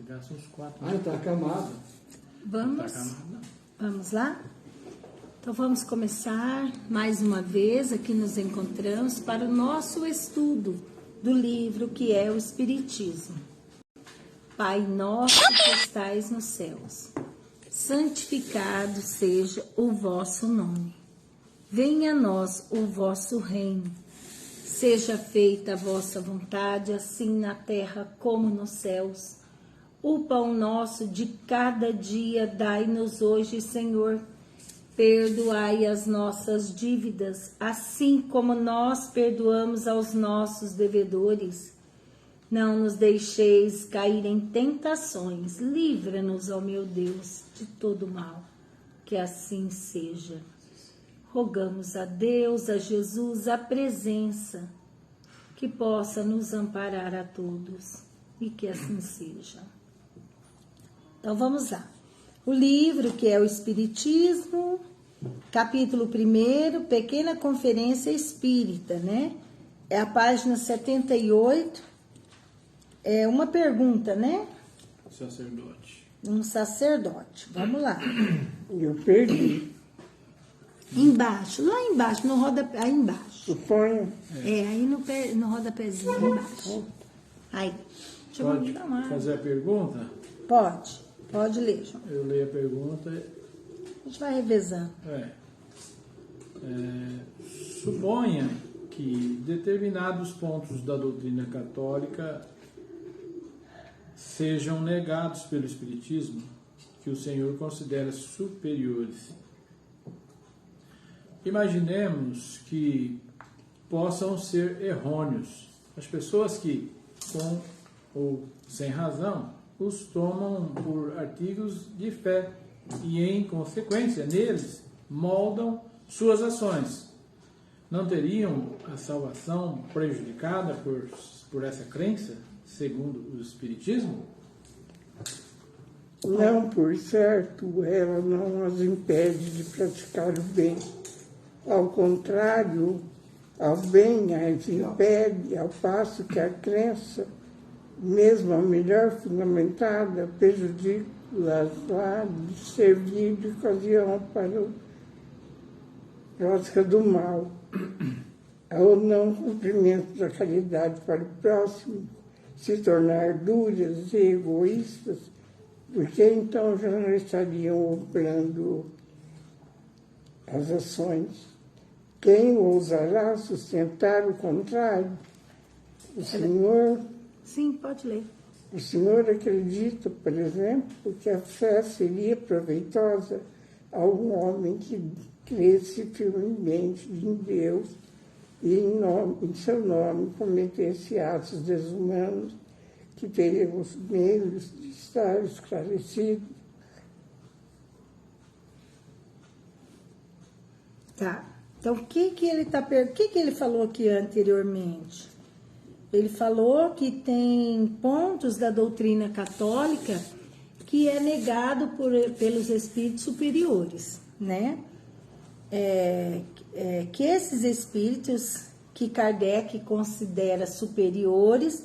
gasta uns 4 Ah, tá acamado. Vamos? Tá acamado, não. Vamos lá? Então vamos começar mais uma vez. Aqui nos encontramos para o nosso estudo do livro que é o Espiritismo. Pai nosso que estais nos céus, santificado seja o vosso nome. Venha a nós o vosso reino. Seja feita a vossa vontade, assim na terra como nos céus. O pão nosso de cada dia dai-nos hoje, Senhor. Perdoai as nossas dívidas, assim como nós perdoamos aos nossos devedores. Não nos deixeis cair em tentações, livra-nos, ó meu Deus, de todo mal. Que assim seja. Rogamos a Deus, a Jesus, a presença, que possa nos amparar a todos e que assim seja. Então vamos lá. O livro que é o Espiritismo, capítulo 1, Pequena Conferência Espírita, né? É a página 78. É uma pergunta, né? Sacerdote. Um sacerdote. Vamos lá. Eu perdi. Embaixo, lá embaixo, no rodapé, aí embaixo. Suponho. Aí no rodapézinho, aí embaixo. Aí. Deixa eu Pode dar uma... fazer a pergunta? Pode ler, João. Eu leio a pergunta. A gente vai revezando. Suponha que determinados pontos da doutrina católica sejam negados pelo Espiritismo, que o Senhor considera superiores. Imaginemos que possam ser errôneos. As pessoas que, com ou sem razão, os tomam por artigos de fé e, em consequência, neles moldam suas ações. Não teriam a salvação prejudicada por essa crença, segundo o Espiritismo? Não, por certo, ela não as impede de praticar o bem. Ao contrário, ao bem as impede, ao passo que a crença, mesmo a melhor fundamentada, prejudica-las lá de servir de ocasião para a prática do mal. Ao não cumprimento da caridade para o próximo, se tornar duras e egoístas, porque então já não estariam operando as ações. Quem ousará sustentar o contrário? O Senhor... Sim, pode ler. O Senhor acredita, por exemplo, que a fé seria proveitosa a um homem que cresce firmemente em Deus e em seu nome cometesse atos desumanos que teriam os meios de estar esclarecido. Tá. Então, o que ele falou aqui anteriormente? Ele falou que tem pontos da doutrina católica que é negado pelos espíritos superiores, né? Que esses espíritos que Kardec considera superiores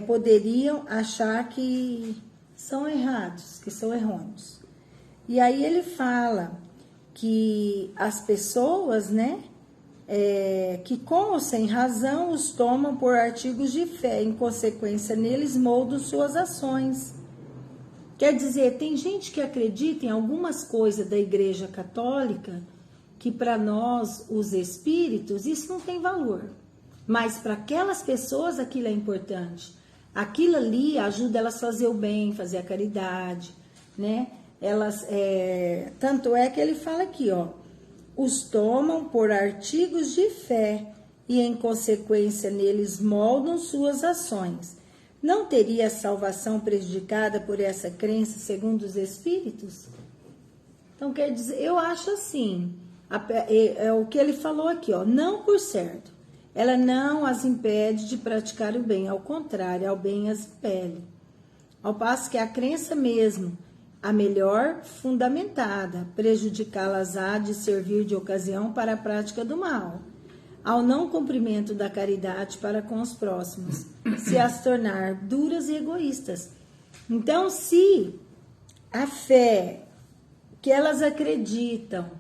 poderiam achar que são errados, que são errôneos. E aí ele fala que as pessoas, né, que com ou sem razão os tomam por artigos de fé, em consequência neles moldam suas ações. Quer dizer, tem gente que acredita em algumas coisas da Igreja Católica que para nós, os espíritos, isso não tem valor. Mas para aquelas pessoas aquilo é importante. Aquilo ali ajuda elas a fazer o bem, fazer a caridade, né? Tanto é que ele fala aqui, ó, os tomam por artigos de fé e, em consequência, neles moldam suas ações. Não teria a salvação prejudicada por essa crença, segundo os espíritos? Então, quer dizer, eu acho assim, é o que ele falou aqui, ó, não por certo. Ela não as impede de praticar o bem, ao contrário, ao bem as impele. Ao passo que a crença mesmo, a melhor fundamentada, prejudicá-las-á de servir de ocasião para a prática do mal, ao não cumprimento da caridade para com os próximos, se as tornar duras e egoístas. Então, se a fé que elas acreditam,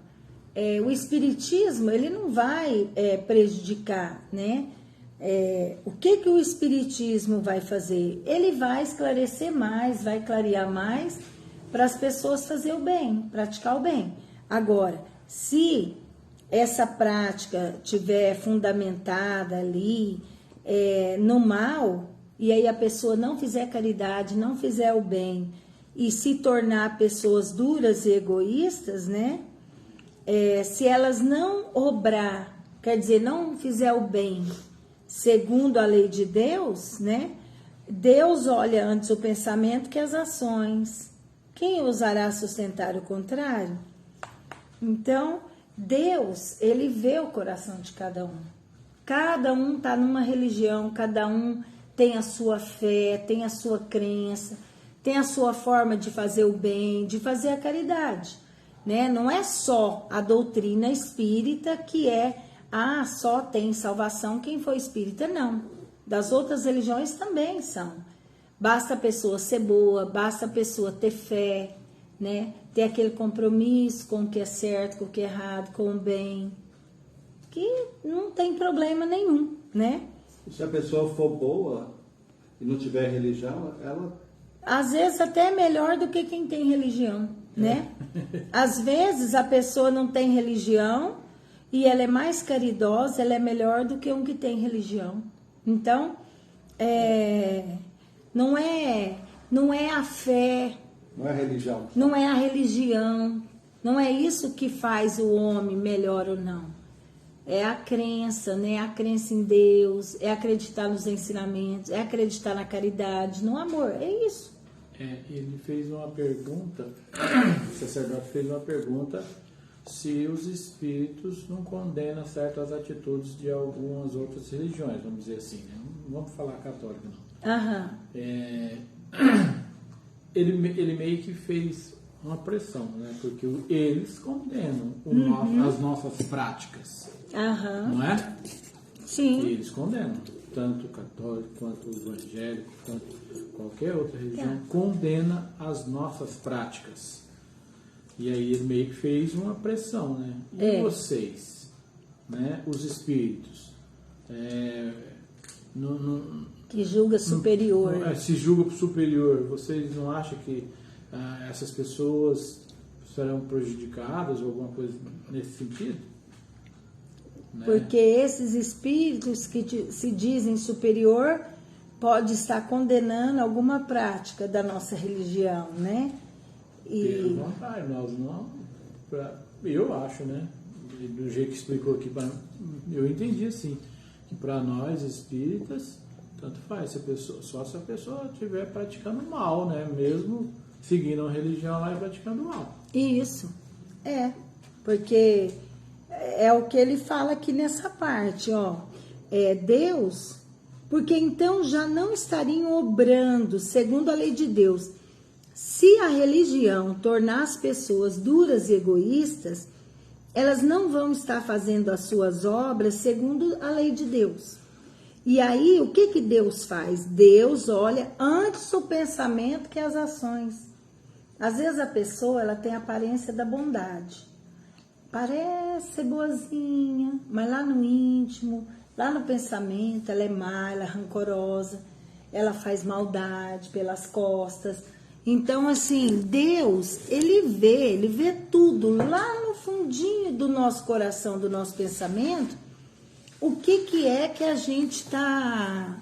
o espiritismo, ele não vai prejudicar, né? O que o espiritismo vai fazer? Ele vai esclarecer mais, vai clarear mais para as pessoas fazer o bem, praticar o bem. Agora, se essa prática tiver fundamentada ali no mal, e aí a pessoa não fizer caridade, não fizer o bem, e se tornar pessoas duras e egoístas, né? Se elas não obrar, quer dizer, não fizer o bem segundo a lei de Deus, né? Deus olha antes o pensamento que as ações. Quem ousará sustentar o contrário? Então, Deus, ele vê o coração de cada um. Cada um está numa religião, cada um tem a sua fé, tem a sua crença, tem a sua forma de fazer o bem, de fazer a caridade, né? Não é só a doutrina espírita que só tem salvação quem for espírita, não. Das outras religiões também são. Basta a pessoa ser boa, basta a pessoa ter fé, né? Ter aquele compromisso com o que é certo, com o que é errado, com o bem, que não tem problema nenhum, né? Se a pessoa for boa e não tiver religião, ela... Às vezes até é melhor do que quem tem religião, né? Às vezes a pessoa não tem religião e ela é mais caridosa, ela é melhor do que um que tem religião. Então, não é a fé... Não é a religião. Não é a religião. Não é isso que faz o homem melhor ou não. É a crença, né? A crença em Deus, é acreditar nos ensinamentos, é acreditar na caridade, no amor. É isso. Ele fez uma pergunta, o sacerdote fez uma pergunta se os espíritos não condenam certas atitudes de algumas outras religiões, vamos dizer assim, né? Não vamos falar católica, não. Aham. Ele meio que fez uma pressão, né? Porque eles condenam as nossas práticas, Aham. não é? Sim. Eles condenam, tanto o católico quanto o evangélico, quanto qualquer outra religião, condena as nossas práticas. E aí ele meio que fez uma pressão, né? E vocês, né? Os espíritos, Que julga superior. se julga superior, vocês não acham que essas pessoas serão prejudicadas ou alguma coisa nesse sentido? Né? Porque esses espíritos que se dizem superior pode estar condenando alguma prática da nossa religião, né? Pelo contrário, nós não... Eu acho, né? Do jeito que explicou aqui, eu entendi assim, que para nós espíritas, tanto faz, só se a pessoa estiver praticando mal, né? Mesmo seguindo a religião, ela é praticando mal. Isso, porque é o que ele fala aqui nessa parte, ó. Deus, porque então já não estariam obrando segundo a lei de Deus. Se a religião tornar as pessoas duras e egoístas, elas não vão estar fazendo as suas obras segundo a lei de Deus. E aí, o que Deus faz? Deus olha antes o pensamento que as ações. Às vezes a pessoa ela tem a aparência da bondade. Parece ser boazinha, mas lá no íntimo, lá no pensamento, ela é má, ela é rancorosa, ela faz maldade pelas costas. Então, assim, Deus, ele vê tudo lá no fundinho do nosso coração, do nosso pensamento, o que é que a gente tá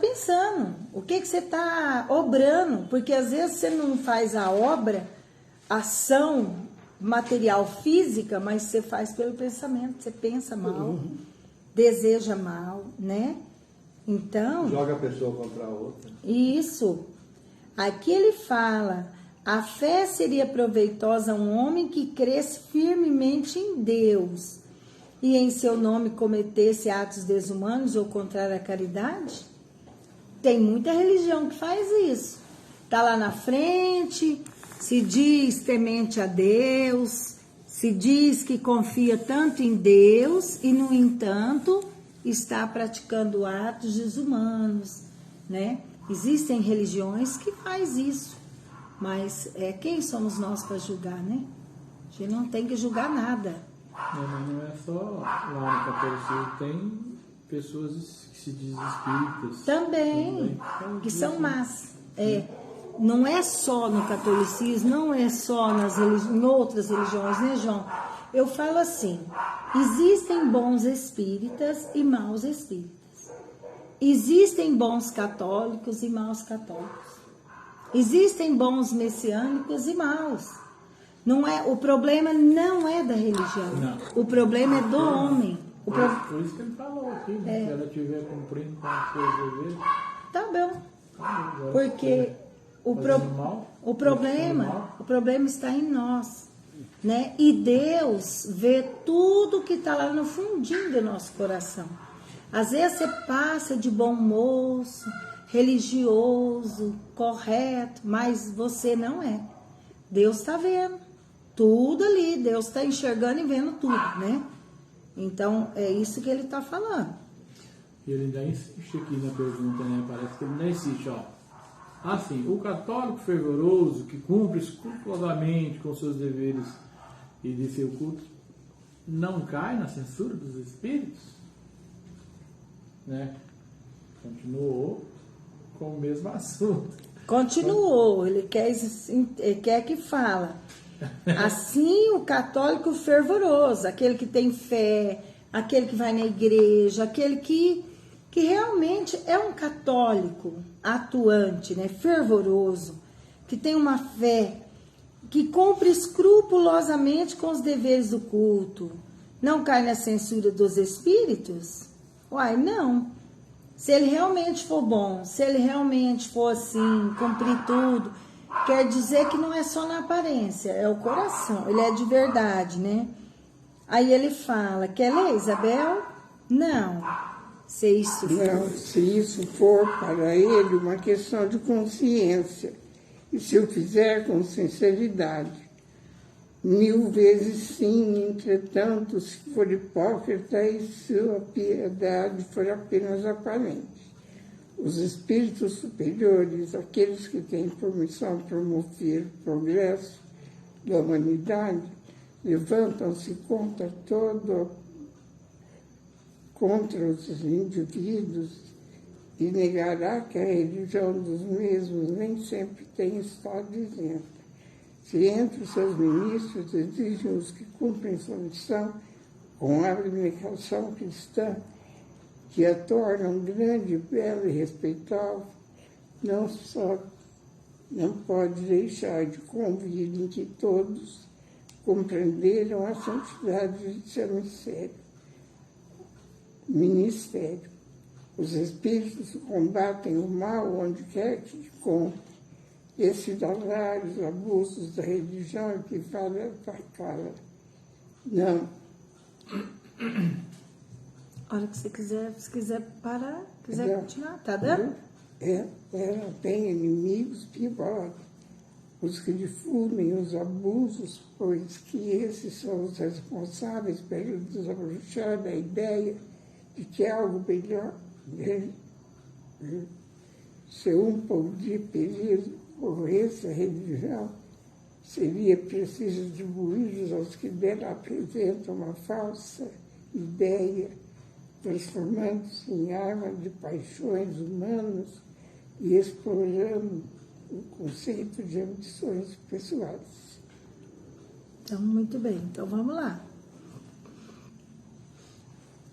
pensando, o que você tá obrando, porque às vezes você não faz a obra, ação material física, mas você faz pelo pensamento, você pensa mal, deseja mal, né? Então... Joga a pessoa contra a outra. Isso. Aqui ele fala, a fé seria proveitosa a um homem que cresce firmemente em Deus e em seu nome cometesse atos desumanos ou contrário à caridade? Tem muita religião que faz isso. Está lá na frente, se diz temente a Deus, se diz que confia tanto em Deus e, no entanto, está praticando atos desumanos, né? Existem religiões que faz isso, mas quem somos nós para julgar, né? A gente não tem que julgar nada. Não é só lá no catolicismo, tem pessoas que se dizem espíritas. Também, que são más. Não é só no catolicismo, não é só em outras religiões, né, João? Eu falo assim, existem bons espíritas e maus espíritas. Existem bons católicos e maus católicos. Existem bons messiânicos e maus. O problema não é da religião. Não. O problema é do homem. Por isso que ele falou aqui, né? Se ela estiver cumprindo com os seus deveres. Tá bom. Agora, Porque o problema está em nós. Né? E Deus vê tudo que está lá no fundinho do nosso coração. Às vezes você passa de bom moço, religioso, correto, mas você não é. Deus está vendo tudo ali, Deus está enxergando e vendo tudo, né? Então, é isso que ele está falando. E ele ainda insiste aqui na pergunta, né? Parece que ele ainda insiste, ó. Assim, o católico fervoroso que cumpre escrupulosamente com seus deveres e de seu culto não cai na censura dos espíritos? Né? Continuou com o mesmo assunto. Continuou, ele quer que fala. Assim, o católico fervoroso, aquele que tem fé, aquele que vai na igreja, aquele que realmente é um católico atuante, né, fervoroso, que tem uma fé, que cumpre escrupulosamente com os deveres do culto, não cai na censura dos espíritos? Uai, não. Se ele realmente for bom, se ele realmente for assim, cumprir tudo, quer dizer que não é só na aparência, é o coração, ele é de verdade, né? Aí ele fala, quer ler, Isabel? Não. Se isso for para ele uma questão de consciência, e se eu fizer com sinceridade, 1000 vezes sim, entretanto, se for hipócrita e sua piedade for apenas aparente. Os espíritos superiores, aqueles que têm por missão promover o progresso da humanidade, levantam-se contra os indivíduos e negará que a religião dos mesmos nem sempre tem estado isenta. Se entre os seus ministros exigem os que cumprem sua missão com a abnegação cristã, que a tornam grande, bela e respeitável, não pode deixar de convir em que todos compreenderam a santidade de seu ministério. Os espíritos combatem o mal onde quer que encontrem. Esses danários abusos da religião equivalem a atacá-la. Não. A hora que você quiser, se quiser parar, continuar, tá dando? Ela tem inimigos piores, os que difundem os abusos, pois que esses são os responsáveis pelo desabrochar da ideia de que algo melhor, se um podia pedir morresse a religião, seria preciso atribuir aos que dela apresentam uma falsa ideia, transformando-se em arma de paixões humanas e explorando o conceito de ambições pessoais. Então, muito bem. Então, vamos lá.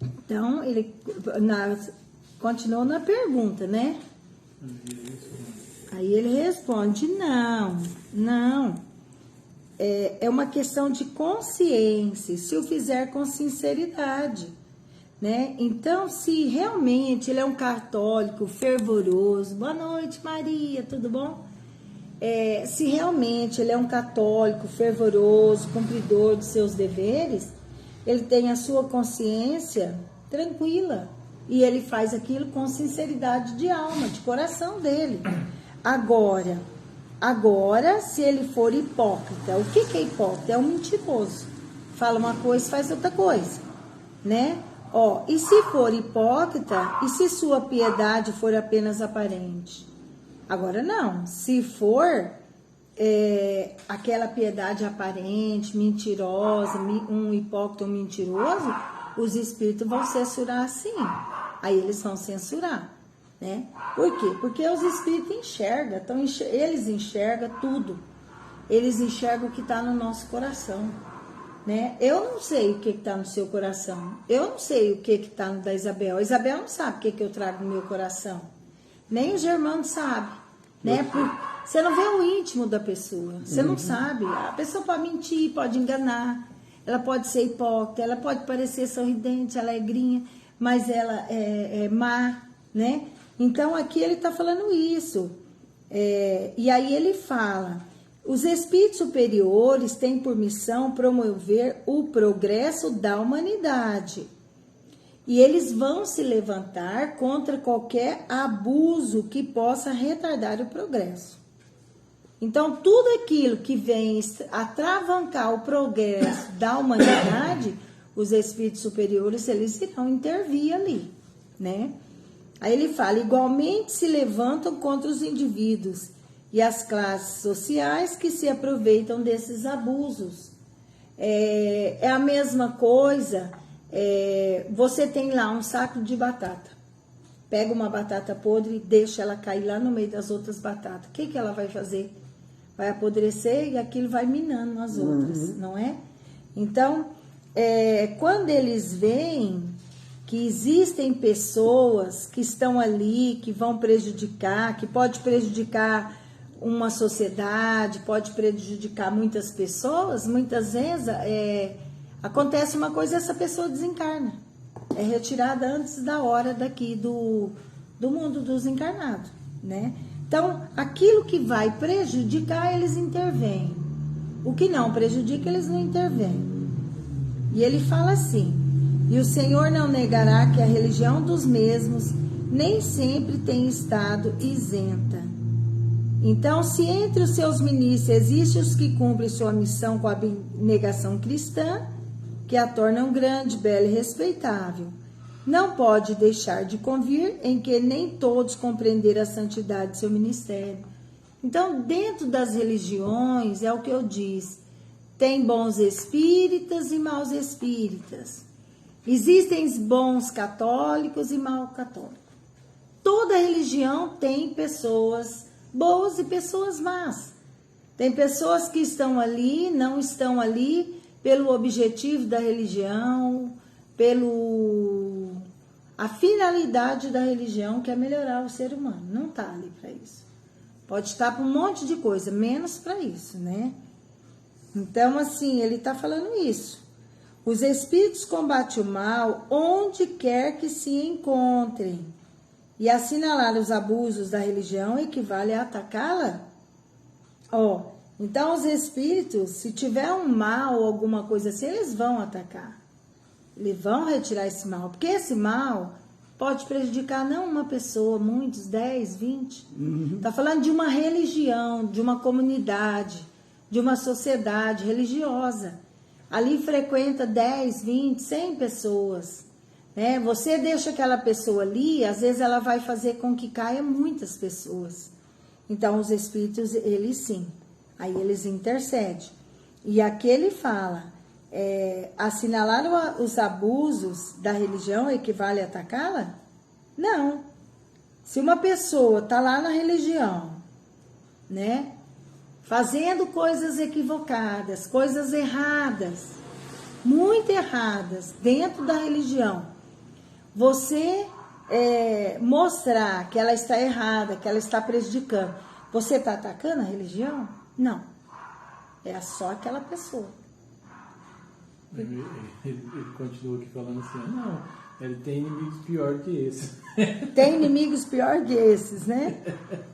Então, ele continuou na pergunta, né? Aí ele responde, não. É uma questão de consciência, se o fizer com sinceridade, né? Então, se realmente ele é um católico fervoroso, boa noite, Maria, tudo bom? Se realmente ele é um católico fervoroso, cumpridor dos seus deveres, ele tem a sua consciência tranquila e ele faz aquilo com sinceridade de alma, de coração dele. Agora, se ele for hipócrita, o que é hipócrita? É um mentiroso. Fala uma coisa e faz outra coisa, né? E se for hipócrita, e se sua piedade for apenas aparente? Agora não, se for aquela piedade aparente, mentirosa, um hipócrita ou mentiroso, os espíritos vão censurar assim. Aí eles vão censurar, né? Por quê? Porque os espíritos enxergam, eles enxergam tudo. Eles enxergam o que está no nosso coração, né? Eu não sei o que está no seu coração. Eu não sei o que está no da Isabel. A Isabel não sabe o que eu trago no meu coração. Nem o Germano sabe, né? Você não vê o íntimo da pessoa. Você não sabe. A pessoa pode mentir, pode enganar. Ela pode ser hipócrita, ela pode parecer sorridente, alegrinha, mas ela é má, né? Então, aqui ele está falando isso. E aí ele fala, os espíritos superiores têm por missão promover o progresso da humanidade. E eles vão se levantar contra qualquer abuso que possa retardar o progresso. Então, tudo aquilo que vem atravancar o progresso da humanidade, os espíritos superiores, eles irão intervir ali, né? Aí ele fala, igualmente se levantam contra os indivíduos e as classes sociais que se aproveitam desses abusos. É a mesma coisa, você tem lá um saco de batata, pega uma batata podre e deixa ela cair lá no meio das outras batatas. O que ela vai fazer? Vai apodrecer e aquilo vai minando as outras, não é? Então, quando eles veem que existem pessoas que estão ali, que vão prejudicar, que pode prejudicar uma sociedade, pode prejudicar muitas pessoas, muitas vezes acontece uma coisa e essa pessoa desencarna. É retirada antes da hora daqui do mundo dos encarnados, né? Então, aquilo que vai prejudicar, eles intervêm. O que não prejudica, eles não intervêm. E ele fala assim, e o Senhor não negará que a religião dos mesmos nem sempre tem estado isenta. Então, se entre os seus ministros existem os que cumprem sua missão com a abnegação cristã, que a tornam grande, bela e respeitável, não pode deixar de convir em que nem todos compreenderam a santidade de seu ministério. Então, dentro das religiões, é o que eu disse, tem bons espíritas e maus espíritas. Existem bons católicos e maus católicos. Toda religião tem pessoas boas e pessoas más. Tem pessoas que estão ali, não estão ali pelo objetivo da religião, a finalidade da religião, que é melhorar o ser humano. Não está ali para isso. Pode estar para um monte de coisa, menos para isso, né? Então, assim, ele está falando isso. Os espíritos combatem o mal onde quer que se encontrem. E assinalar os abusos da religião equivale a atacá-la? Então, os espíritos, se tiver um mal, alguma coisa assim, eles vão atacar. Eles vão retirar esse mal, porque esse mal pode prejudicar não uma pessoa, muitos, 10, 20. Está falando de uma religião, de uma comunidade, de uma sociedade religiosa. Ali frequenta 10, 20, 100 pessoas. Né? Você deixa aquela pessoa ali, às vezes ela vai fazer com que caia muitas pessoas. Então, os espíritos, eles sim, aí eles intercedem. E aqui ele fala... assinalar os abusos da religião equivale a atacá-la? Não. Se uma pessoa está lá na religião, né, fazendo coisas equivocadas, coisas erradas, muito erradas dentro da religião, você mostrar que ela está errada, que ela está prejudicando, você está atacando a religião? Não. É só aquela pessoa. Ele continua aqui falando assim, não, ele tem inimigos pior que esses. Tem inimigos pior que esses, né?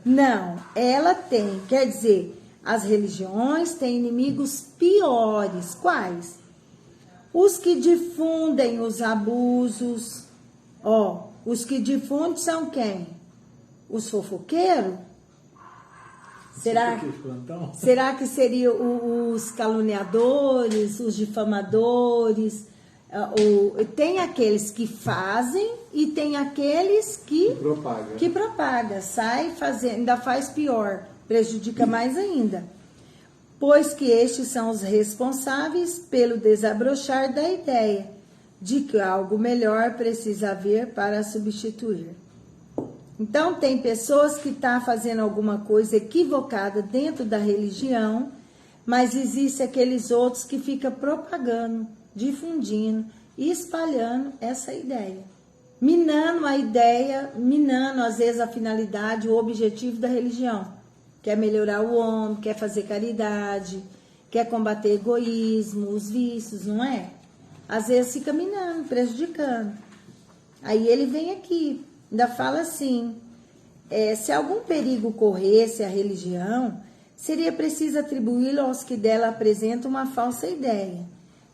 Não, ela tem, quer dizer, as religiões têm inimigos piores. Quais? Os que difundem os abusos. Os que difundem são quem? Os fofoqueiros? Será que seriam os caluniadores, os difamadores, Tem aqueles que fazem e tem aqueles que propaga, sai fazendo, ainda faz pior, prejudica mais ainda. Pois que estes são os responsáveis pelo desabrochar da ideia de que algo melhor precisa haver para substituir. Então, tem pessoas que estão fazendo alguma coisa equivocada dentro da religião, mas existem aqueles outros que ficam propagando, difundindo e espalhando essa ideia. Minando a ideia, minando às vezes a finalidade, o objetivo da religião. Quer melhorar o homem, quer fazer caridade, quer combater egoísmo, os vícios, não é? Às vezes fica minando, prejudicando. Aí ele vem aqui, ainda fala assim, se algum perigo corresse à religião, seria preciso atribuí-lo aos que dela apresentam uma falsa ideia,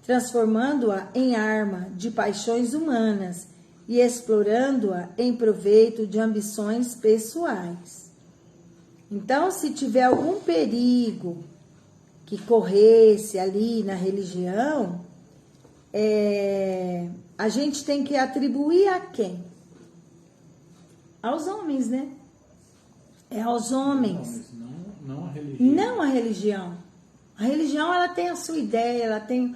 transformando-a em arma de paixões humanas e explorando-a em proveito de ambições pessoais. Então, se tiver algum perigo que corresse ali na religião, a gente tem que atribuir a quem? Aos homens, né? É aos homens. Não a religião. Não a religião. A religião, ela tem a sua ideia, ela tem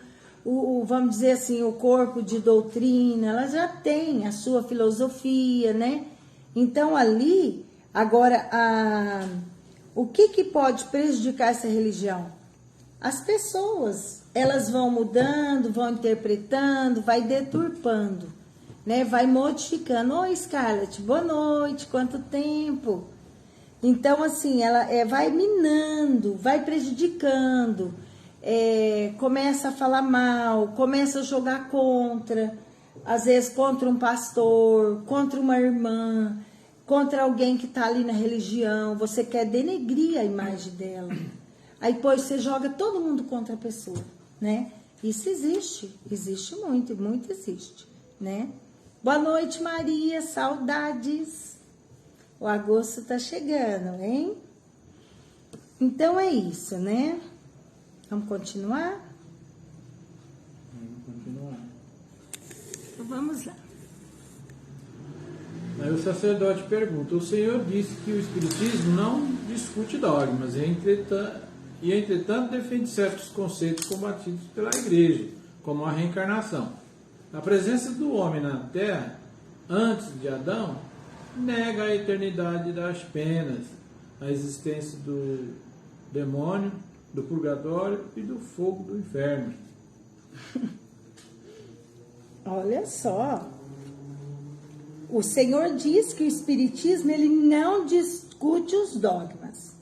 vamos dizer assim, o corpo de doutrina, ela já tem a sua filosofia, né? Então, ali, agora, o que pode prejudicar essa religião? As pessoas, elas vão mudando, vão interpretando, vai deturpando, né? Vai modificando. Oi, Scarlett, boa noite, quanto tempo? Então, assim, ela vai minando, vai prejudicando, começa a falar mal, começa a jogar contra, às vezes contra um pastor, contra uma irmã, contra alguém que está ali na religião, você quer denegrir a imagem dela. Aí depois você joga todo mundo contra a pessoa, né? Isso existe muito, muito existe, né? Boa noite, Maria, saudades. O agosto tá chegando, hein? Então é isso, né? Vamos continuar? Vamos continuar. Então vamos lá. Aí o sacerdote pergunta: o Senhor disse que o Espiritismo não discute dogmas, entretanto defende certos conceitos combatidos pela Igreja, como a reencarnação. A presença do homem na Terra, antes de Adão, nega a eternidade das penas, a existência do demônio, do purgatório e do fogo do inferno. Olha só. O Senhor diz que o Espiritismo ele não discute os dogmas.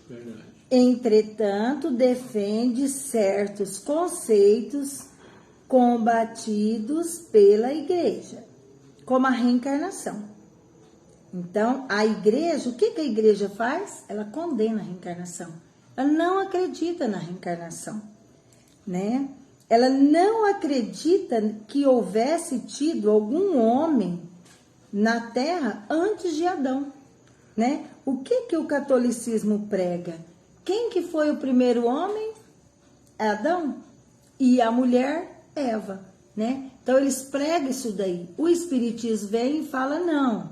Verdade. Entretanto, defende certos conceitos combatidos pela Igreja, como a reencarnação. Então, a Igreja, o que a Igreja faz? Ela condena a reencarnação. Ela não acredita na reencarnação, né? Ela não acredita que houvesse tido algum homem na Terra antes de Adão, né? O que o catolicismo prega? Quem que foi o primeiro homem? Adão. E a mulher, Eva, né? Então, eles pregam isso daí. O Espiritismo vem e fala, não,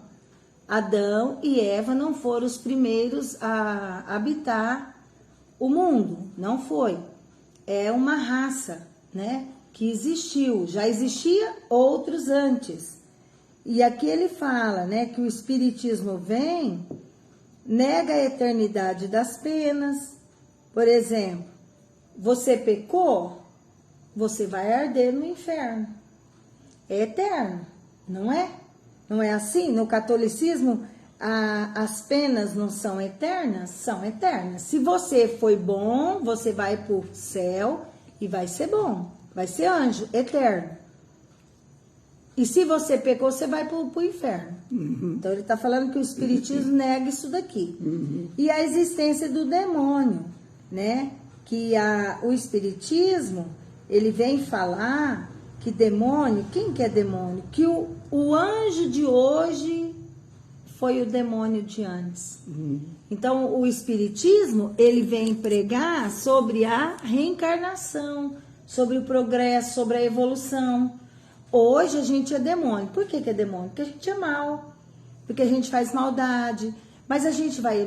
Adão e Eva não foram os primeiros a habitar o mundo, não foi. É uma raça, né, que existiu, já existia outros antes. E aqui ele fala, né, que o Espiritismo vem, nega a eternidade das penas. Por exemplo, você pecou, você vai arder no inferno. É eterno, não é? Não é assim? No catolicismo, as penas não são eternas? São eternas. Se você foi bom, você vai para o céu e vai ser bom. Vai ser anjo, eterno. E se você pecou, você vai para o inferno. Uhum. Então, ele está falando que o Espiritismo nega isso daqui. Uhum. E a existência do demônio, né? Que o Espiritismo, ele vem falar que demônio, quem que é demônio? Que o anjo de hoje foi o demônio de antes. Uhum. Então, o Espiritismo, ele vem pregar sobre a reencarnação, sobre o progresso, sobre a evolução, Hoje a gente é demônio. Por que é demônio? Porque a gente é mal, porque a gente faz maldade, mas a gente vai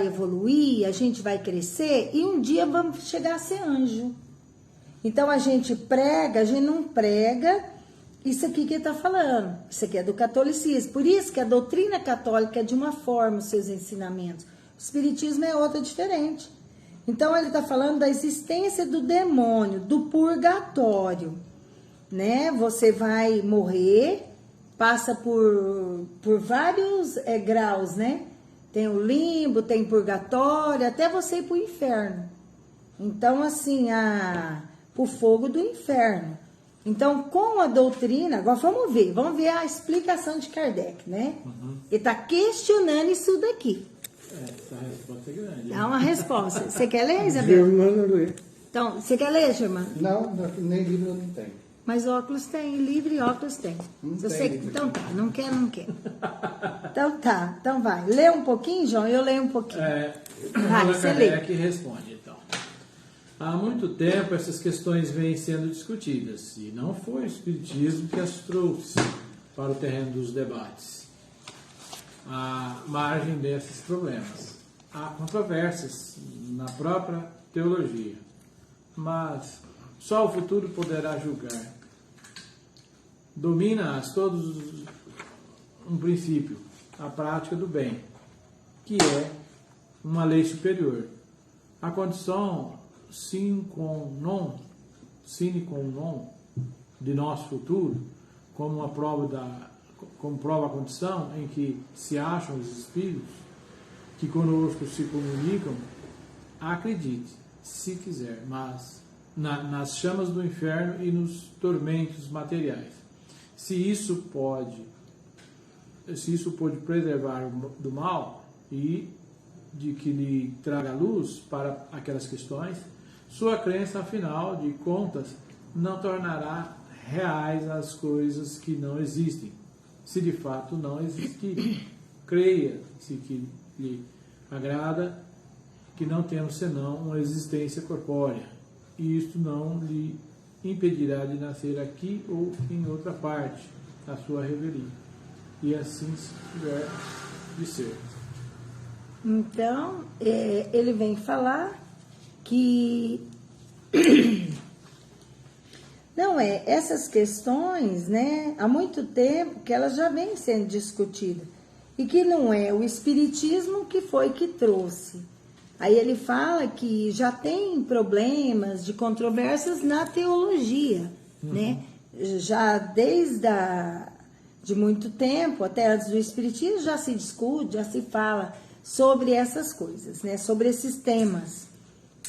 evoluir, a gente vai crescer e um dia vamos chegar a ser anjo. Então a gente não prega isso aqui que ele está falando. Isso aqui é do catolicismo. Por isso que a doutrina católica é de uma forma, os seus ensinamentos. O espiritismo é outra, diferente. Então ele está falando da existência do demônio, do purgatório, né? Você vai morrer, passa por vários graus, né? Tem o limbo, tem purgatório, até você ir para o inferno. Então, assim, o fogo do inferno. Então, com a doutrina, agora vamos ver a explicação de Kardec, né? Ele está questionando isso daqui. Essa resposta é grande. Dá uma resposta. Você quer ler, Isabel? Germano lê. Então, você quer ler, Germano? Não, nem livro eu não tenho. Mas óculos tem, livro e óculos tem. Não Eu tem sei, livro então aqui. tá, não quer. Então tá, então vai. Lê um pouquinho, João, eu leio um pouquinho. Vai, Allan você lê. Kardec responde, então. Há muito tempo essas questões vêm sendo discutidas, e não foi o Espiritismo que as trouxe para o terreno dos debates. À margem desses problemas, há controvérsias na própria teologia, mas só o futuro poderá julgar. Domina-as todos um princípio, a prática do bem, que é uma lei superior. A condição sine qua non de nosso futuro, como prova a condição em que se acham os espíritos que conosco se comunicam, acredite, se quiser, mas nas chamas do inferno e nos tormentos materiais. Se isso pode preservar do mal e de que lhe traga luz para aquelas questões, sua crença, afinal de contas, não tornará reais as coisas que não existem, se de fato não existirem. Creia, se que lhe agrada, que não temos senão uma existência corpórea, e isto não lhe impedirá de nascer aqui ou em outra parte da sua revelia, e assim se tiver de ser. Então, ele vem falar que não essas questões, né, há muito tempo que elas já vêm sendo discutidas, e que não é o Espiritismo que foi que trouxe. Aí ele fala que já tem problemas de controvérsias na teologia, né? Já desde de muito tempo, até antes do Espiritismo, já se discute, já se fala sobre essas coisas, né? Sobre esses temas,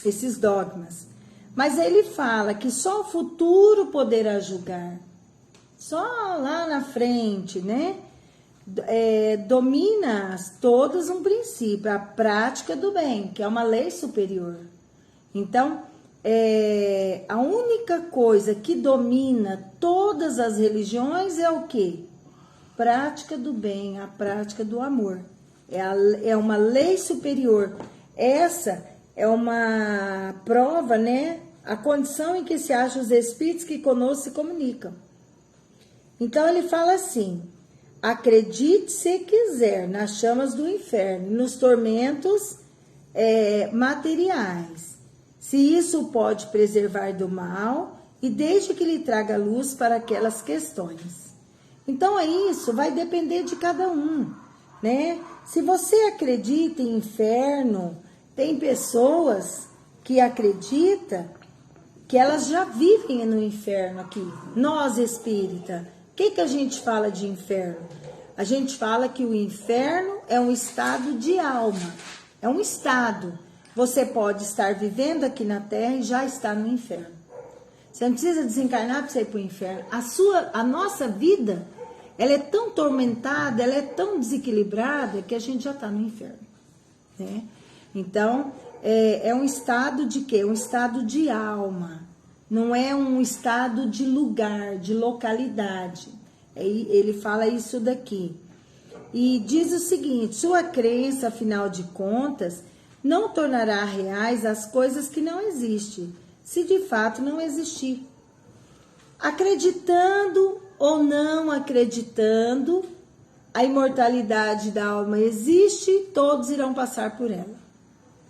esses dogmas. Mas ele fala que só o futuro poderá julgar, só lá na frente, né? Domina todas um princípio, a prática do bem, que é uma lei superior. Então, a única coisa que domina todas as religiões é o quê? Prática do bem, a prática do amor. É uma lei superior. Essa é uma prova, né? A condição em que se acham os espíritos que conosco se comunicam. Então, ele fala assim: acredite se quiser nas chamas do inferno, nos tormentos materiais, se isso pode preservar do mal e desde que lhe traga luz para aquelas questões. Então isso vai depender de cada um, né? Se você acredita em inferno, tem pessoas que acreditam que elas já vivem no inferno aqui. Nós espírita, o que a gente fala de inferno? A gente fala que o inferno é um estado de alma, é um estado. Você pode estar vivendo aqui na Terra e já está no inferno. Você não precisa desencarnar para você ir para o inferno. A nossa vida, ela é tão tormentada, ela é tão desequilibrada que a gente já está no inferno, né? Então, é um estado de quê? Um estado de alma. Não é um estado de lugar, de localidade. Ele fala isso daqui. E diz o seguinte: sua crença, afinal de contas, não tornará reais as coisas que não existem, se de fato não existir. Acreditando ou não acreditando, a imortalidade da alma existe, todos irão passar por ela.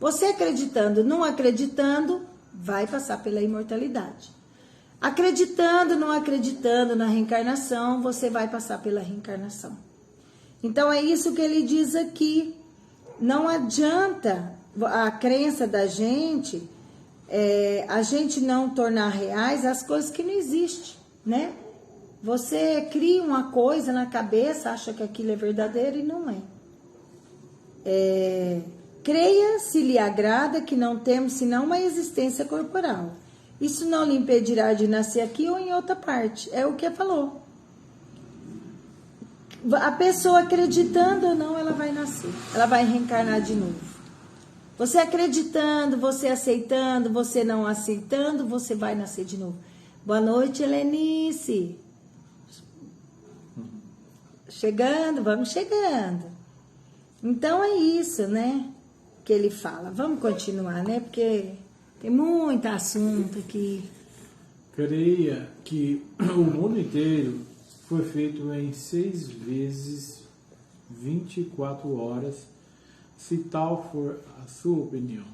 Você acreditando, não acreditando, vai passar pela imortalidade. Acreditando, não acreditando na reencarnação, você vai passar pela reencarnação. Então é isso que ele diz aqui. Não adianta a crença da gente, a gente não tornar reais as coisas que não existem, né? Você cria uma coisa na cabeça, acha que aquilo é verdadeiro e não é. Creia, se lhe agrada, que não temos senão uma existência corporal. Isso não lhe impedirá de nascer aqui ou em outra parte. É o que falou. A pessoa acreditando ou não, ela vai nascer. Ela vai reencarnar de novo. Você acreditando, você aceitando, você não aceitando, você vai nascer de novo. Boa noite, Helenice. Chegando, vamos chegando. Então é isso, né? Que ele fala. Vamos continuar, né? Porque tem muito assunto aqui. Creia que o mundo inteiro foi feito em 6 vezes 24 horas, se tal for a sua opinião.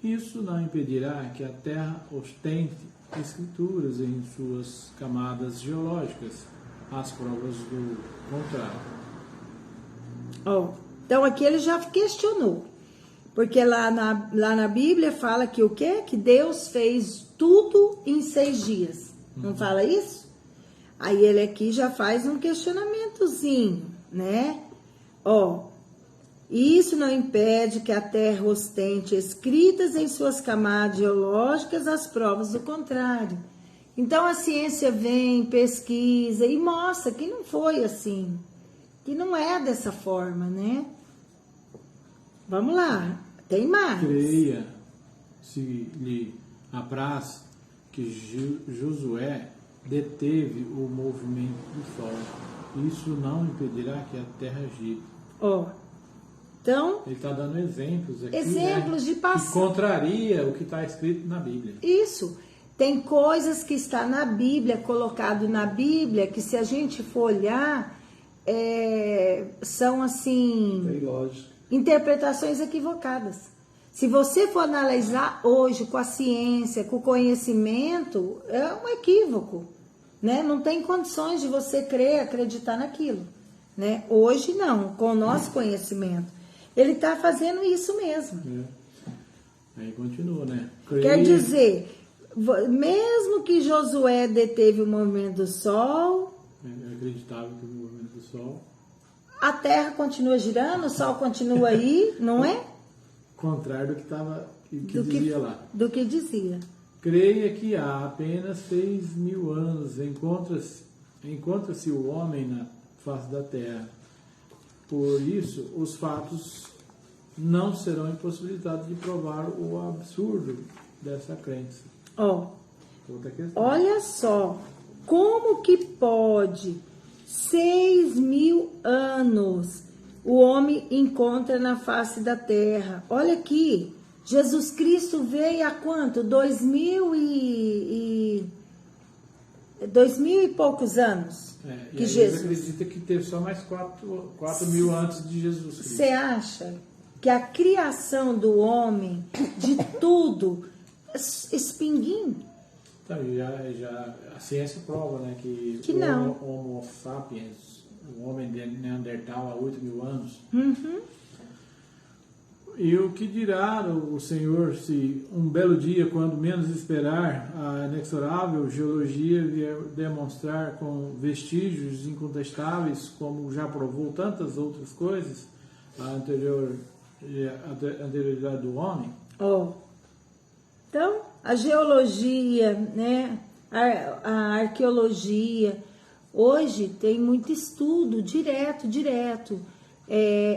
Isso não impedirá que a Terra ostente escrituras em suas camadas geológicas, as provas do contrário. Então aqui ele já questionou. Porque lá na Bíblia fala que o quê? Que Deus fez tudo em 6 dias. Não fala isso? Aí ele aqui já faz um questionamentozinho, né? Isso não impede que a Terra ostente escritas em suas camadas geológicas as provas do contrário. Então a ciência vem, pesquisa e mostra que não foi assim. Que não é dessa forma, né? Vamos lá. Tem mais. Creia, se lhe apraz, que Josué deteve o movimento do Sol. Isso não impedirá que a Terra gire. Então... Ele está dando exemplos aqui, exemplos, né, de passado. Que contraria o que está escrito na Bíblia. Isso. Tem coisas que está na Bíblia, colocado na Bíblia, que se a gente for olhar, são assim... Tem lógica. Interpretações equivocadas. Se você for analisar hoje com a ciência, com o conhecimento, é um equívoco, né? Não tem condições de você crer, acreditar naquilo, né? Hoje não, com o nosso conhecimento. Ele está fazendo isso mesmo. Aí continua, né? Quer dizer, mesmo que Josué deteve o movimento do Sol... É acreditável que o movimento do Sol... A Terra continua girando, o Sol continua aí, não é? Contrário do que dizia lá. Do que dizia. Creia que há apenas 6.000 anos encontra-se o homem na face da Terra. Por isso, os fatos não serão impossibilitados de provar o absurdo dessa crença. Outra questão. Olha só, como que pode 6.000 anos o homem encontra na face da terra? Olha aqui, Jesus Cristo veio há quanto? 2.000 e poucos anos. Que Jesus acredita que teve só mais 4.000 antes de Jesus Cristo. Você acha que a criação do homem, de tudo, espinguinho? Então, já a ciência prova, né, que não. O Homo sapiens, o homem de Neandertal há 8.000 anos. E o que dirá o Senhor se um belo dia, quando menos esperar, a inexorável geologia vier demonstrar com vestígios incontestáveis, como já provou tantas outras coisas, a anterioridade do homem? Então, a geologia, né, a arqueologia, hoje tem muito estudo, direto.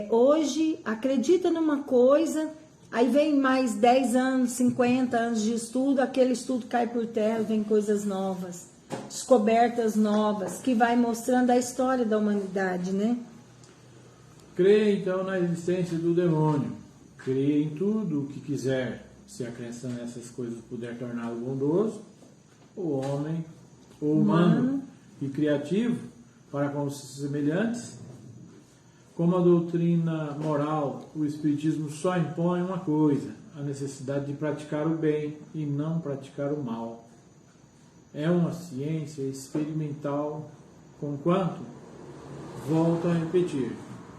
Hoje acredita numa coisa, aí vem mais 10 anos, 50 anos de estudo, aquele estudo cai por terra, vem coisas novas, descobertas novas, que vai mostrando a história da humanidade, né? Creia então na existência do demônio, creia em tudo o que quiser. Se a crença nessas coisas puder torná-lo bondoso, o homem, o humano, e criativo para com os semelhantes. Como a doutrina moral, o Espiritismo só impõe uma coisa: a necessidade de praticar o bem e não praticar o mal. É uma ciência experimental, conquanto, volto a repetir,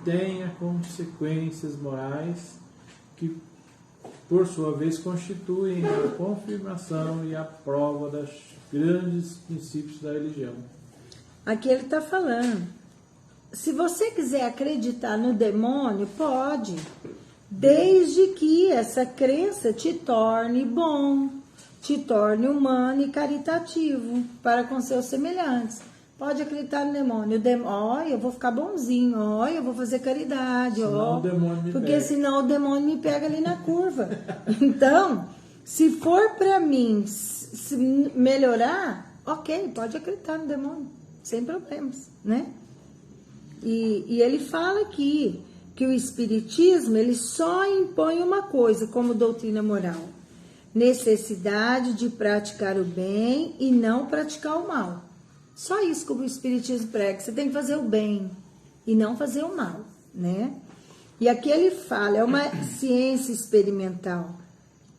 tenha consequências morais que, por sua vez, constituem a confirmação e a prova dos grandes princípios da religião. Aqui ele está falando, se você quiser acreditar no demônio, pode, desde que essa crença te torne bom, te torne humano e caritativo para com seus semelhantes. Pode acreditar no demônio. Eu vou ficar bonzinho, eu vou fazer caridade, porque senão o demônio me pega ali na curva. Então, se for para mim se melhorar, ok, pode acreditar no demônio, sem problemas, né? E ele fala aqui que o Espiritismo ele só impõe uma coisa como doutrina moral: necessidade de praticar o bem e não praticar o mal. Só isso que o Espiritismo prega, você tem que fazer o bem e não fazer o mal, né? E aqui ele fala, é uma ciência experimental.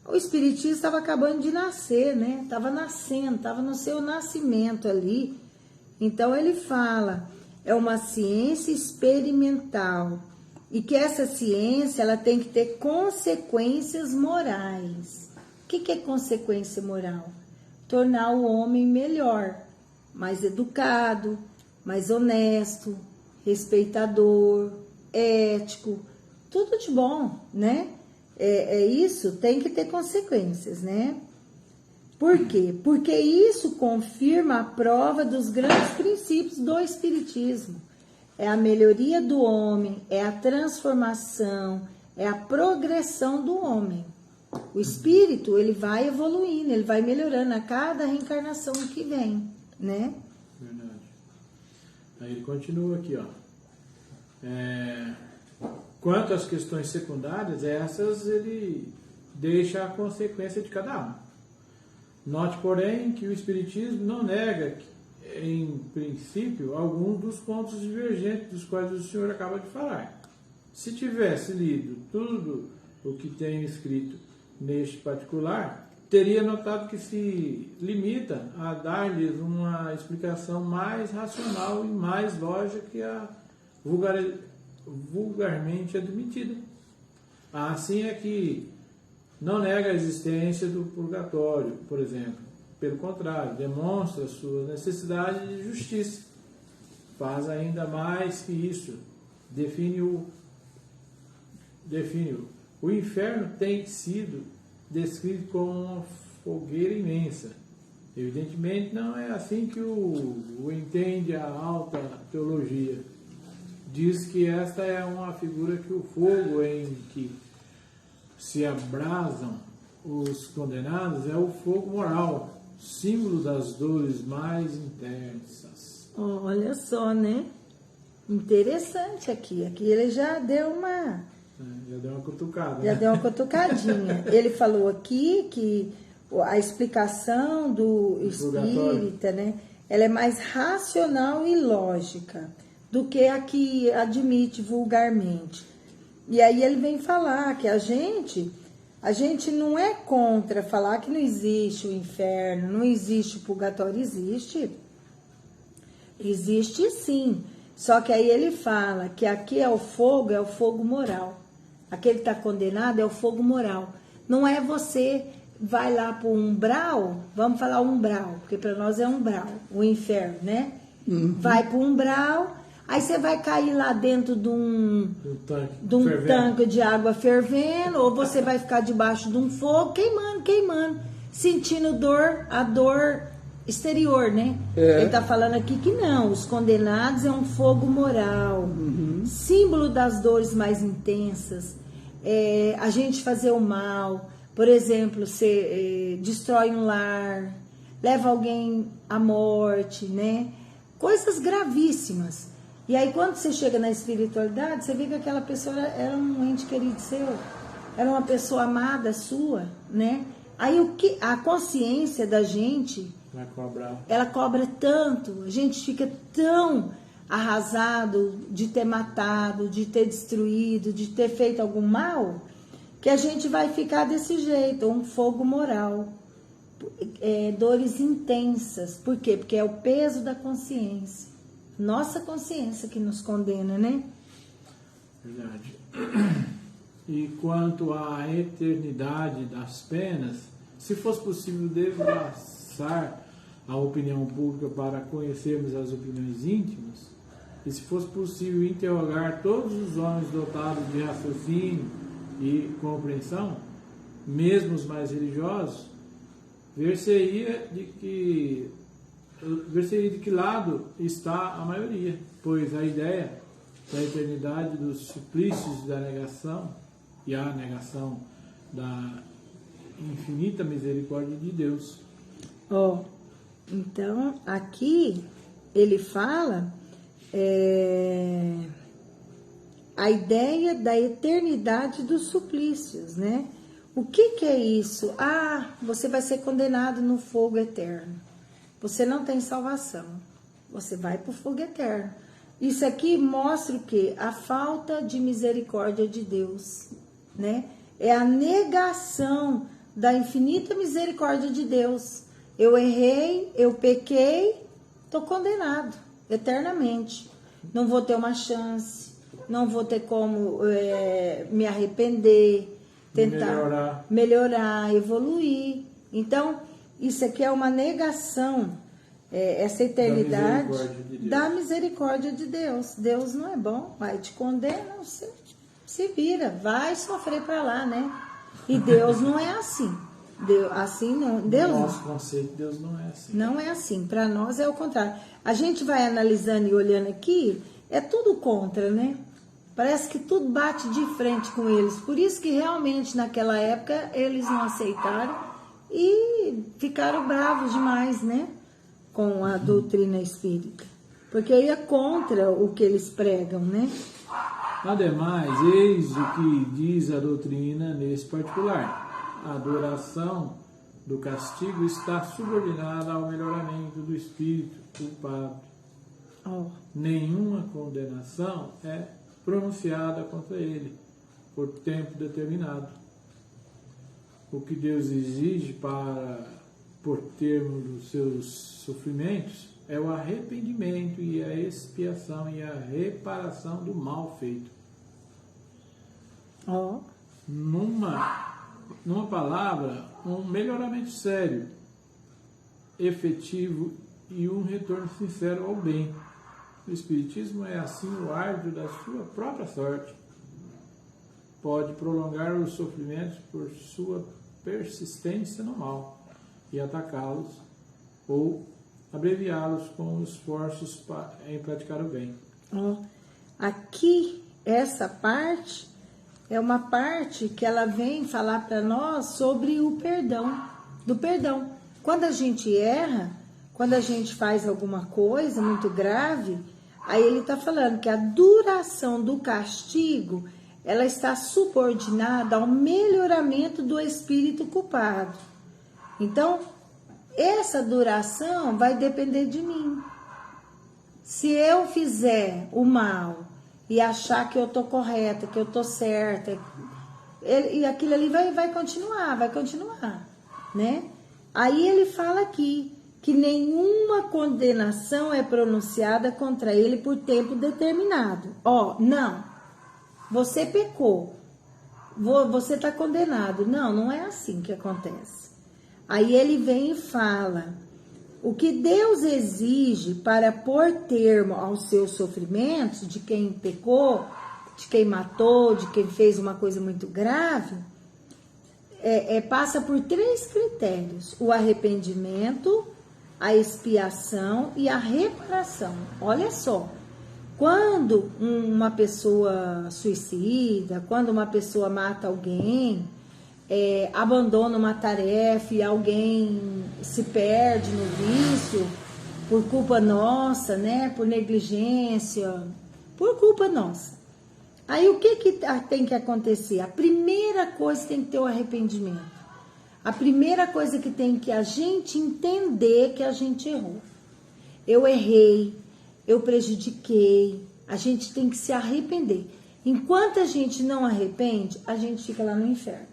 O Espiritismo estava acabando de nascer, né? Estava nascendo, estava no seu nascimento ali. Então ele fala, é uma ciência experimental e que essa ciência ela tem que ter consequências morais. O que é consequência moral? Tornar o homem melhor, mais educado, mais honesto, respeitador, ético, tudo de bom, né? Isso tem que ter consequências, né? Por quê? Porque isso confirma a prova dos grandes princípios do Espiritismo. É a melhoria do homem, é a transformação, é a progressão do homem. O espírito, ele vai evoluindo, ele vai melhorando a cada reencarnação que vem, né? Verdade. Aí ele continua aqui, ó. Quanto às questões secundárias, essas ele deixa a consequência de cada um. Note, porém, que o Espiritismo não nega, em princípio, alguns dos pontos divergentes dos quais o senhor acaba de falar. Se tivesse lido tudo o que tem escrito neste particular, teria notado que se limita a dar-lhes uma explicação mais racional e mais lógica que a vulgarmente admitida. Assim é que não nega a existência do purgatório, por exemplo. Pelo contrário, demonstra sua necessidade de justiça. Faz ainda mais que isso. Define-o. O inferno tem sido descrito como uma fogueira imensa. Evidentemente, não é assim que o entende a alta teologia. Diz que esta é uma figura que o fogo em que se abrasam os condenados é o fogo moral, símbolo das dores mais intensas. Olha só, né? Interessante aqui. Aqui ele já deu uma... Já deu uma cutucada. Já deu uma cutucadinha. Ele falou aqui que a explicação do espírita, né? Ela é mais racional e lógica do que a que admite vulgarmente. E aí ele vem falar que a gente não é contra falar que não existe o inferno, não existe o purgatório, existe sim. Só que aí ele fala que aqui é o fogo moral. Aquele que está condenado é o fogo moral. Não é você vai lá para o umbral, vamos falar umbral, porque para nós é umbral, o inferno, né? Uhum. Vai para o umbral, aí você vai cair lá dentro de um tanque de água fervendo, ou você vai ficar debaixo de um fogo, queimando, sentindo a dor exterior, né? Ele está falando aqui que não, os condenados é um fogo moral, símbolo das dores mais intensas, a gente fazer o mal, por exemplo, você destrói um lar, leva alguém à morte, né? Coisas gravíssimas. E aí quando você chega na espiritualidade, você vê que aquela pessoa era um ente querido seu, era uma pessoa amada sua, né? Aí o que a consciência da gente, Vai cobrar. ela cobra tanto, a gente fica tão arrasado de ter matado, de ter destruído, de ter feito algum mal, que a gente vai ficar desse jeito, um fogo moral, dores intensas. Por quê? Porque é o peso da consciência, nossa consciência que nos condena, né? Verdade. E quanto à eternidade das penas, se fosse possível devassar a opinião pública para conhecermos as opiniões íntimas, e se fosse possível interrogar todos os homens dotados de raciocínio e compreensão, mesmo os mais religiosos, ver-se-ia de que lado está a maioria, pois a ideia da eternidade dos suplícios da negação e a negação da infinita misericórdia de Deus. Então, aqui ele fala a ideia da eternidade dos suplícios, né? O que é isso? Você vai ser condenado no fogo eterno. Você não tem salvação. Você vai para o fogo eterno. Isso aqui mostra o quê? A falta de misericórdia de Deus, né? É a negação da infinita misericórdia de Deus. Eu errei, eu pequei, estou condenado eternamente. Não vou ter uma chance, não vou ter como me arrepender, tentar melhorar, evoluir. Então, isso aqui é uma negação, essa eternidade da misericórdia de Deus. Deus não é bom, vai te condena, você se vira, vai sofrer para lá, né? E Deus não é assim. Nosso conceito de Deus não é assim. Não é assim. Para nós é o contrário. A gente vai analisando e olhando aqui, é tudo contra, né? Parece que tudo bate de frente com eles. Por isso que realmente naquela época eles não aceitaram e ficaram bravos demais, né? Com a doutrina espírita. Porque ia contra o que eles pregam, né? Ademais, eis o que diz a doutrina nesse particular. A duração do castigo está subordinada ao melhoramento do espírito culpado. Nenhuma condenação é pronunciada contra ele por tempo determinado. O que Deus exige por termo dos seus sofrimentos é o arrependimento e a expiação e a reparação do mal feito. Numa palavra, um melhoramento sério, efetivo e um retorno sincero ao bem. O Espiritismo é assim o árbitro da sua própria sorte. Pode prolongar os sofrimentos por sua persistência no mal e atacá-los ou abreviá-los com esforços em praticar o bem. Aqui, essa parte é uma parte que ela vem falar para nós sobre o perdão, do perdão. Quando a gente erra, quando a gente faz alguma coisa muito grave, aí ele está falando que a duração do castigo, ela está subordinada ao melhoramento do espírito culpado. Então, essa duração vai depender de mim. Se eu fizer o mal e achar que eu estou correta, que eu estou certa, e aquilo ali vai continuar, né? Aí ele fala aqui que nenhuma condenação é pronunciada contra ele por tempo determinado. Não, você pecou, você está condenado. Não é assim que acontece. Aí ele vem e fala: o que Deus exige para pôr termo aos seus sofrimentos, de quem pecou, de quem matou, de quem fez uma coisa muito grave, passa por 3 critérios: o arrependimento, a expiação e a reparação. Olha só, quando uma pessoa suicida, quando uma pessoa mata alguém, abandona uma tarefa e alguém se perde no vício por culpa nossa, né? Por negligência, por culpa nossa. Aí o que tem que acontecer? A primeira coisa tem que ter o arrependimento. A primeira coisa que tem que a gente entender que a gente errou. Eu errei, eu prejudiquei, a gente tem que se arrepender. Enquanto a gente não arrepende, a gente fica lá no inferno,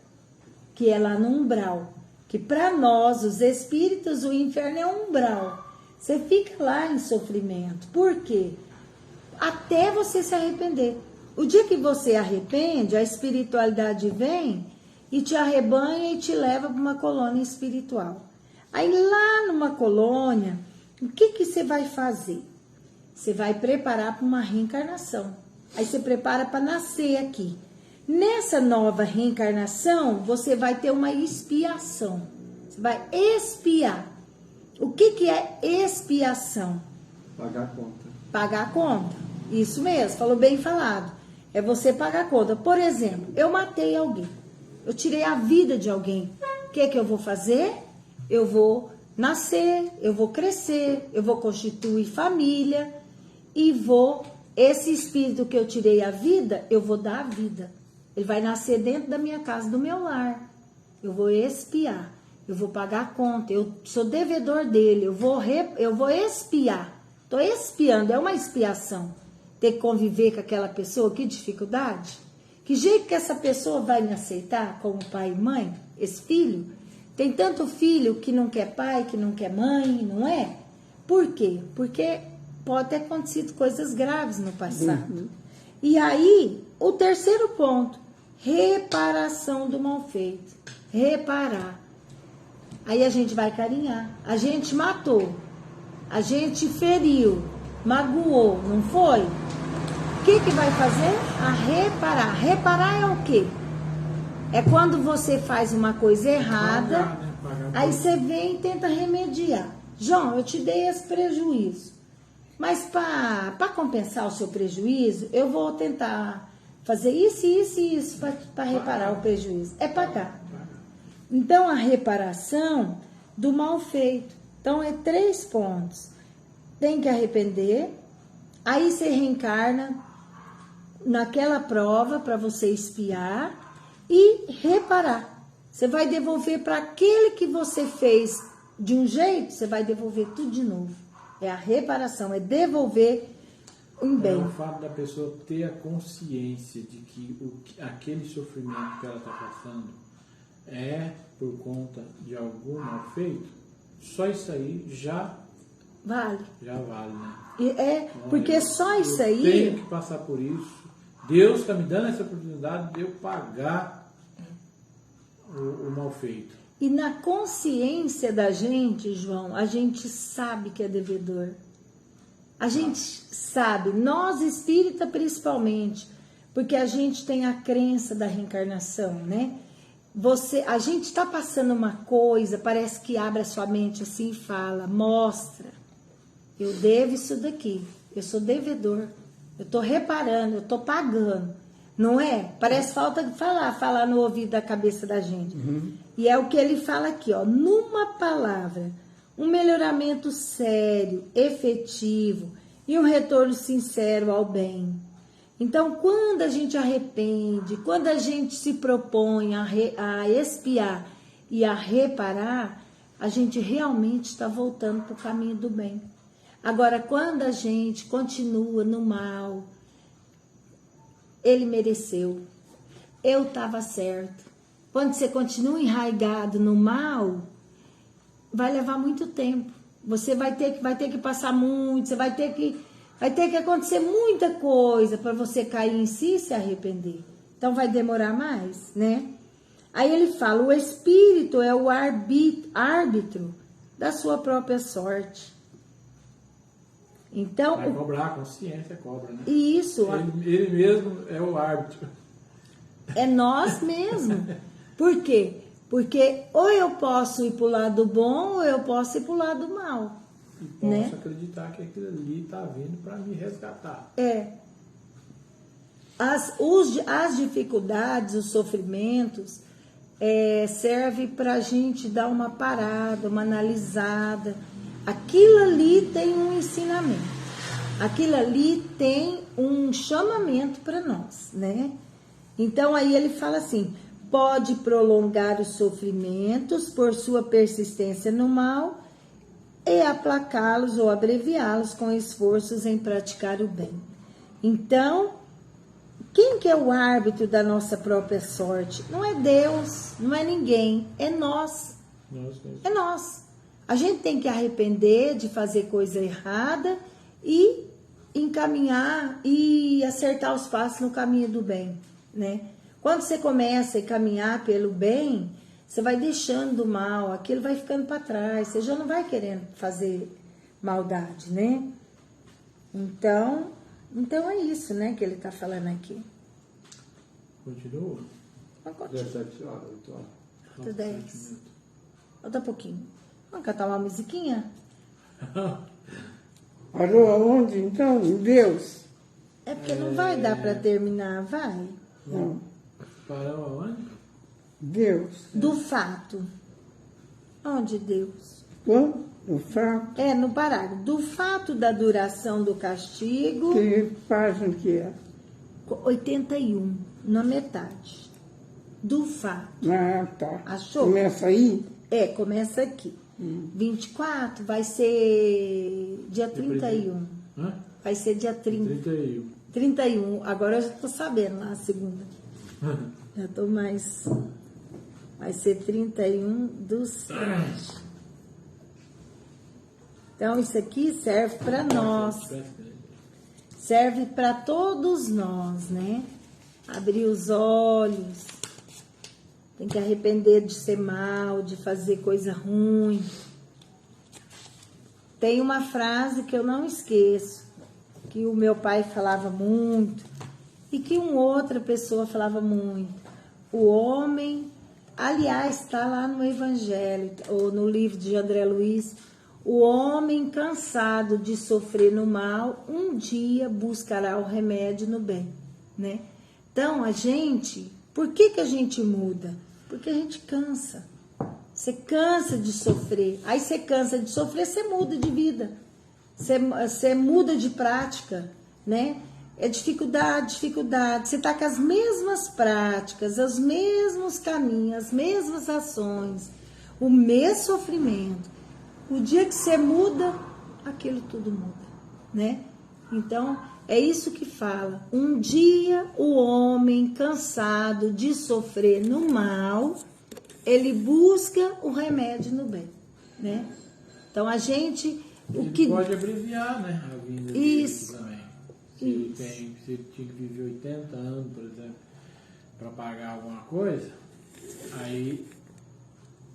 que é lá no umbral. Que para nós, os espíritos, o inferno é um umbral. Você fica lá em sofrimento. Por quê? Até você se arrepender. O dia que você arrepende, a espiritualidade vem e te arrebanha e te leva para uma colônia espiritual. Aí lá numa colônia, o que você vai fazer? Você vai preparar para uma reencarnação. Aí você prepara para nascer aqui. Nessa nova reencarnação, você vai ter uma expiação. Você vai expiar. O que é expiação? Pagar a conta. Pagar a conta. Isso mesmo, falou bem falado. É você pagar a conta. Por exemplo, eu matei alguém. Eu tirei a vida de alguém. O que eu vou fazer? Eu vou nascer, eu vou crescer, eu vou constituir família e esse espírito que eu tirei a vida, eu vou dar a vida. Ele vai nascer dentro da minha casa, do meu lar. Eu vou expiar, eu vou pagar a conta, eu sou devedor dele, eu vou expiar. Estou expiando, é uma expiação. Ter que conviver com aquela pessoa, que dificuldade. Que jeito que essa pessoa vai me aceitar como pai e mãe? Esse filho? Tem tanto filho que não quer pai, que não quer mãe, não é? Por quê? Porque pode ter acontecido coisas graves no passado. Uhum. E aí, o terceiro ponto, reparação do mal feito. Reparar. Aí a gente vai carinhar. A gente matou, a gente feriu, magoou, não foi? O que vai fazer? A reparar. Reparar é o quê? É quando você faz uma coisa errada, aí você vem e tenta remediar. João, eu te dei esse prejuízo. Mas para compensar o seu prejuízo, eu vou tentar fazer isso, isso e isso para reparar o prejuízo. É pagar. Então, a reparação do mal feito. Então, é 3 pontos. Tem que arrepender, aí você reencarna naquela prova para você expiar e reparar. Você vai devolver para aquele que você fez de um jeito, você vai devolver tudo de novo. É a reparação, é devolver um bem. É o fato da pessoa ter a consciência de que aquele sofrimento que ela está passando é por conta de algum mal feito, só isso aí já vale, né? Porque só isso aí... Eu tenho que passar por isso. Deus está me dando essa oportunidade de eu pagar o mal feito. E na consciência da gente, João, a gente sabe que é devedor. A gente sabe, nós espírita principalmente, porque a gente tem a crença da reencarnação, né? A gente está passando uma coisa, parece que abre a sua mente assim e fala, mostra, eu devo isso daqui, eu sou devedor, eu estou reparando, eu estou pagando, não é? Parece falta de falar no ouvido da cabeça da gente. Uhum. E é o que ele fala aqui, ó, numa palavra, um melhoramento sério, efetivo e um retorno sincero ao bem. Então, quando a gente arrepende, quando a gente se propõe a expiar e a reparar, a gente realmente está voltando para o caminho do bem. Agora, quando a gente continua no mal, ele mereceu, eu estava certo. Quando você continua enraizado no mal, vai levar muito tempo. Você vai ter que passar muito, você vai ter que acontecer muita coisa para você cair em si e se arrepender. Então vai demorar mais, né? Aí ele fala, o espírito é o árbitro da sua própria sorte. Então, vai cobrar, a consciência cobra, né? Isso. Ele mesmo é o árbitro. É nós mesmos. Por quê? Porque ou eu posso ir para o lado bom ou eu posso ir para o lado mal. E posso acreditar que aquilo ali está vindo para me resgatar. As dificuldades, os sofrimentos, serve para a gente dar uma parada, uma analisada. Aquilo ali tem um ensinamento. Aquilo ali tem um chamamento para nós, né? Então, aí ele fala assim, pode prolongar os sofrimentos por sua persistência no mal e aplacá-los ou abreviá-los com esforços em praticar o bem. Então, quem que é o árbitro da nossa própria sorte? Não é Deus, não é ninguém, é nós. É nós. A gente tem que arrepender de fazer coisa errada e encaminhar e acertar os passos no caminho do bem, né? Quando você começa a caminhar pelo bem, você vai deixando o mal, aquilo vai ficando para trás, você já não vai querendo fazer maldade, né? Então é isso, né, que ele está falando aqui. Continua? Vamos continuar. 17 horas, 8 horas. Falta 10. Falta um pouquinho. Vamos cantar uma musiquinha? Parou aonde, então? Em Deus? É porque não vai dar para terminar, vai? Não. Parou aonde? Deus. Do fato. Onde Deus? Quando? No fato É, no parágrafo. Do fato da duração do castigo, que fazem que é. 81, na metade. Do fato. Ah, tá. Achou? Começa aí? É, começa aqui. 24 vai ser dia 31. Hã? Vai ser dia 30. 31. 31. Agora eu já tô sabendo lá a segunda. Já tô mais. Vai ser 31 do 7. Então, isso aqui serve para nós. Serve para todos nós, né? Abrir os olhos. Tem que arrepender de ser mal, de fazer coisa ruim. Tem uma frase que eu não esqueço, que o meu pai falava muito, e que uma outra pessoa falava muito. O homem, aliás, está lá no Evangelho, ou no livro de André Luiz, o homem cansado de sofrer no mal, um dia buscará o remédio no bem, né? Então, a gente, por que a gente muda? Porque a gente cansa. Você cansa de sofrer. Aí você cansa de sofrer, você muda de vida. Você muda de prática, né? É dificuldade. Você está com as mesmas práticas, os mesmos caminhos, as mesmas ações, o mesmo sofrimento. O dia que você muda, aquilo tudo muda, né? Então, é isso que fala. Um dia o homem cansado de sofrer no mal, ele busca o remédio no bem, né? Então, a gente... Ele pode abreviar, né, a vida Isso. dele também. Se ele tinha que viver 80 anos, por exemplo, para pagar alguma coisa, aí,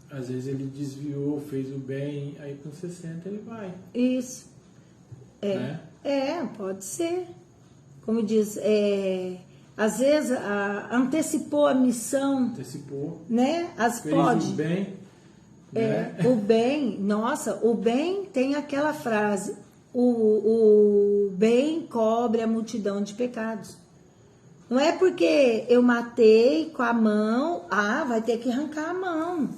às vezes ele desviou, fez o bem, aí com 60 ele vai. Isso. Né? Pode ser. Como diz, às vezes antecipou a missão, né? Fez o bem. Né? O bem, nossa, o bem tem aquela frase, o bem cobre a multidão de pecados. Não é porque eu matei com a mão, vai ter que arrancar a mão.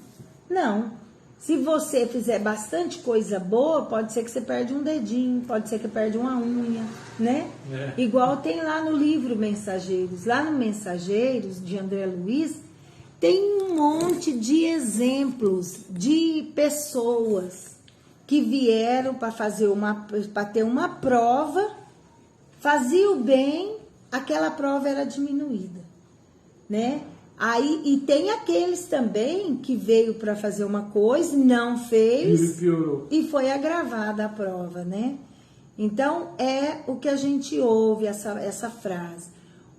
Não. Se você fizer bastante coisa boa, pode ser que você perde um dedinho, pode ser que perde uma unha, né? Igual tem lá no livro Mensageiros. Lá no Mensageiros, de André Luiz, tem um monte de exemplos de pessoas que vieram para ter uma prova, fazia o bem, aquela prova era diminuída, né? Aí, e tem aqueles também que veio para fazer uma coisa, não fez e foi agravada a prova, né? Então, é o que a gente ouve, essa frase.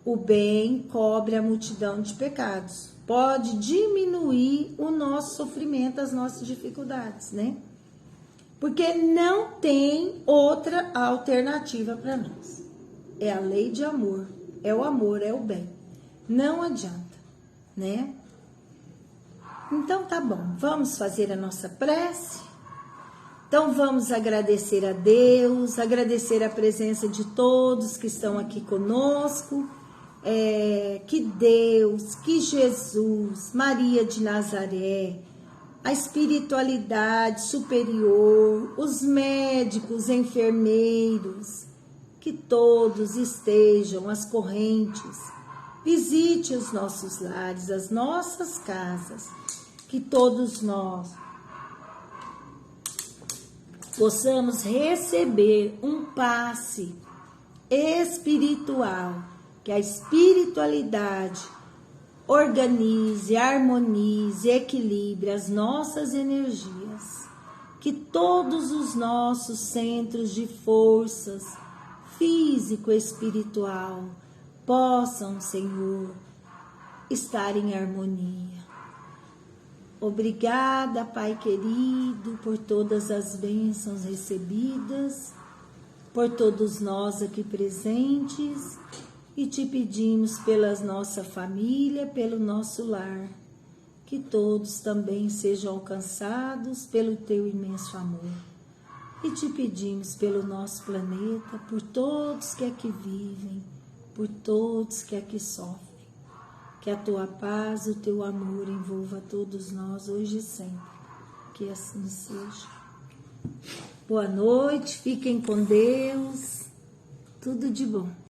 O bem cobre a multidão de pecados. Pode diminuir o nosso sofrimento, as nossas dificuldades, né? Porque não tem outra alternativa para nós. É a lei de amor, é o amor, é o bem. Não adianta, né? Então tá bom, vamos fazer a nossa prece. Então vamos agradecer a Deus, agradecer a presença de todos que estão aqui conosco. Que Deus, que Jesus, Maria de Nazaré, a espiritualidade superior, os médicos, enfermeiros, que todos estejam as correntes Visite os nossos lares, as nossas casas, que todos nós possamos receber um passe espiritual, que a espiritualidade organize, harmonize, equilibre as nossas energias, que todos os nossos centros de forças físico e espiritual possam, Senhor, estar em harmonia. Obrigada, Pai querido, por todas as bênçãos recebidas, por todos nós aqui presentes, e te pedimos pela nossa família, pelo nosso lar, que todos também sejam alcançados pelo teu imenso amor. E te pedimos pelo nosso planeta, por todos que aqui vivem, por todos que aqui sofrem. Que a tua paz, o teu amor envolva todos nós hoje e sempre. Que assim seja. Boa noite, fiquem com Deus. Tudo de bom.